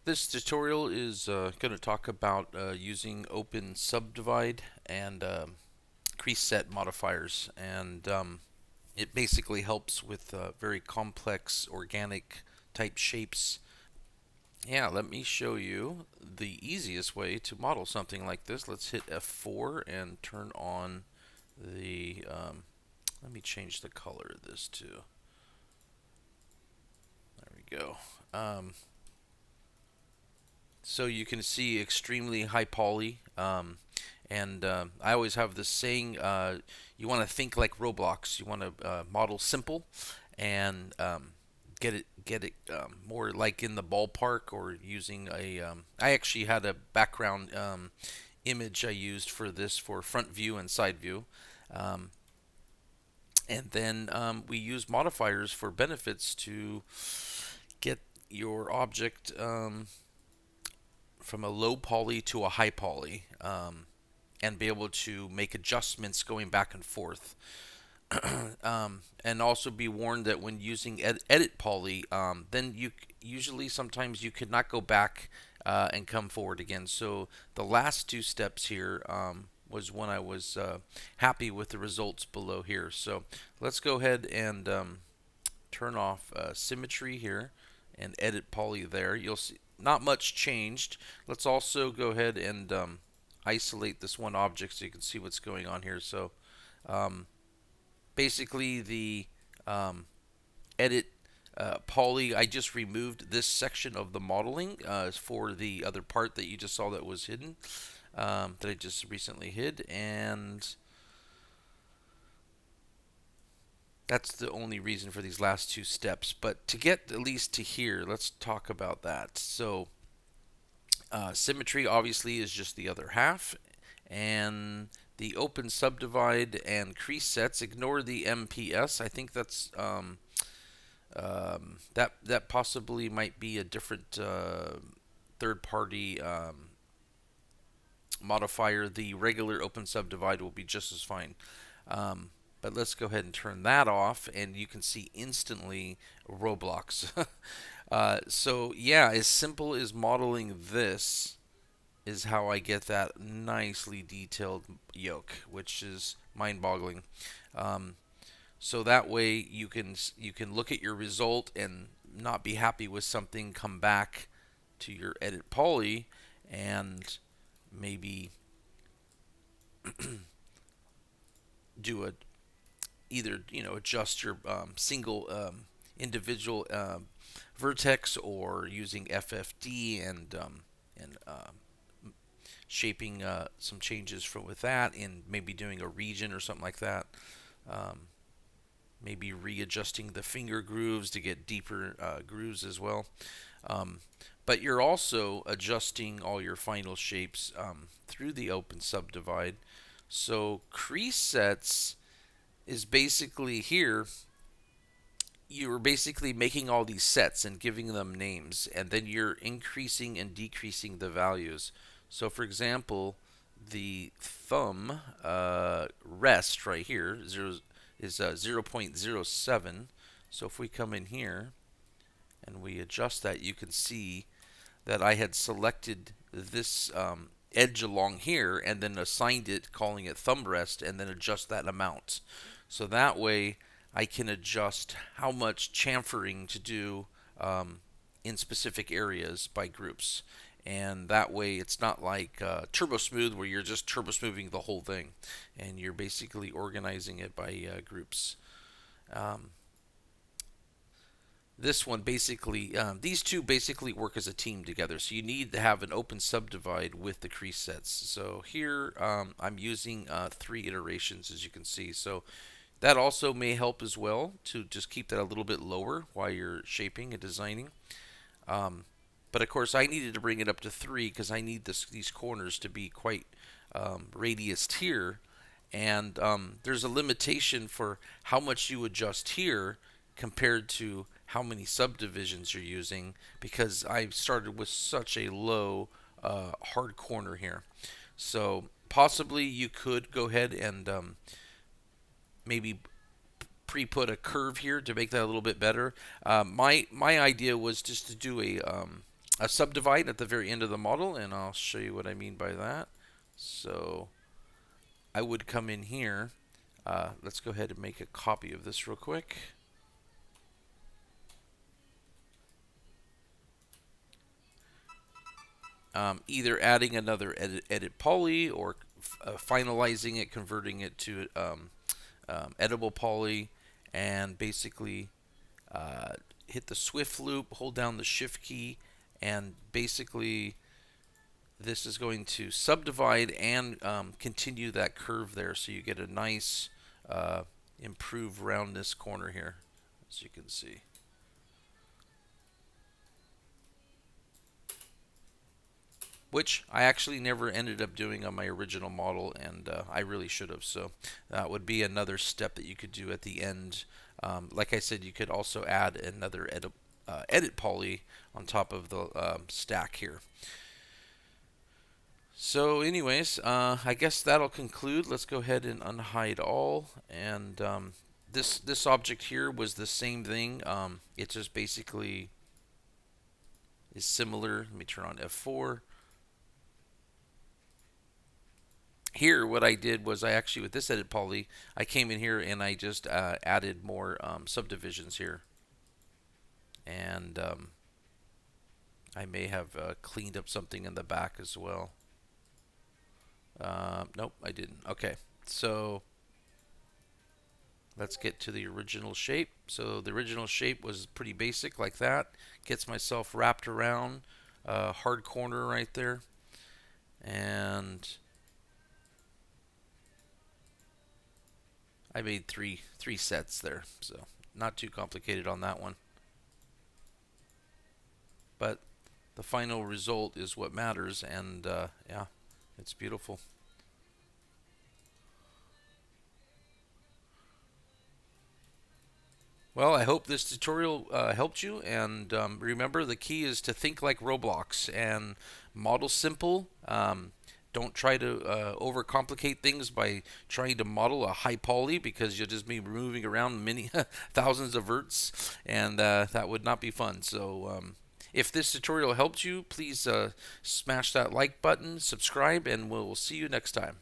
This tutorial is going to talk about using OpenSubdiv and CreaseSet modifiers, and it basically helps with very complex organic type shapes. Yeah, let me show you the easiest way to model something like this. Let's hit F4 and turn on the. Let me change the color of this too. There we go. So you can see extremely high poly. And I always have this saying: you want to think like Roblox. You want to model simple, and get it more like in the ballpark, or using a. I actually had a background image I used for this for front view and side view. Um, and then we use modifiers for benefits to get your object from a low poly to a high poly, and be able to make adjustments going back and forth. And also be warned that when using edit poly, then you usually sometimes you could not go back and come forward again. So the last two steps here was when I was happy with the results below here. So let's go ahead and turn off symmetry here and edit poly there. You'll see not much changed. Let's also go ahead and isolate this one object so you can see what's going on here. So um, basically the edit poly, I just removed this section of the modeling for the other part that you just saw that was hidden, that I just recently hid, and that's the only reason for these last two steps. But to get at least to here, let's talk about that. So symmetry obviously is just the other half, and the OpenSubdiv and crease sets. Ignore the MPS. I think that's that possibly might be a different third-party modifier. The regular OpenSubdiv will be just as fine. But let's go ahead and turn that off, and you can see instantly Roblox. So yeah, as simple as modeling this is how I get that nicely detailed yoke, which is mind-boggling. Um, so that way you can look at your result and not be happy with something, come back to your edit poly, and maybe do a either adjust your single individual vertex, or using FFD and shaping some changes from with that, and maybe doing a region or something like that. Um, Maybe readjusting the finger grooves to get deeper grooves as well. Um, but you're also adjusting all your final shapes through the OpenSubdiv. So crease sets is basically here. You're basically making all these sets and giving them names, and then you're increasing and decreasing the values. So, for example, the thumb rest right here is 0.07. So if we come in here and we adjust that, you can see that I had selected this edge along here and then assigned it, calling it thumb rest, and then adjust that amount. So that way I can adjust how much chamfering to do in specific areas by groups. And that way it's not like turbo smooth, where you're just turbo smoothing the whole thing, and you're basically organizing it by groups. Um, this one basically, these two basically work as a team together. So you need to have an OpenSubdiv with the crease sets. So here I'm using 3 iterations, as you can see. So that also may help as well to just keep that a little bit lower while you're shaping and designing. Um, but of course, I needed to bring it up to 3 because I need these corners to be quite radiused here. And there's a limitation for how much you adjust here compared to how many subdivisions you're using, because I started with such a low hard corner here. So possibly you could go ahead and maybe pre-put a curve here to make that a little bit better. My idea was just to do a subdivide at the very end of the model, and I'll show you what I mean by that. So I would come in here. Let's go ahead and make a copy of this real quick. Either adding another edit poly or finalizing it, converting it to editable poly, and basically hit the swift loop, hold down the shift key, and basically this is going to subdivide and continue that curve there, so you get a nice improved roundness corner here, as you can see. Which I actually never ended up doing on my original model, and I really should have. So that would be another step that you could do at the end. Like I said, you could also add another edit poly on top of the stack here. So anyways, I guess that'll conclude. Let's go ahead and unhide all. And this object here was the same thing. It just basically is similar. Let me turn on F4. Here, what I did was I actually, with this edit poly, I came in here and I just added more subdivisions here. And I may have cleaned up something in the back as well. Nope, I didn't. Okay, so let's get to the original shape. So the original shape was pretty basic like that. Gets myself wrapped around, hard corner right there. And I made three sets there, so not too complicated on that one. But the final result is what matters, and yeah, it's beautiful. Well, I hope this tutorial helped you, and remember, the key is to think like Roblox and model simple. Don't try to overcomplicate things by trying to model a high poly, because you'll just be moving around many thousands of verts, and that would not be fun. So if this tutorial helped you, please smash that like button, subscribe, and we'll see you next time.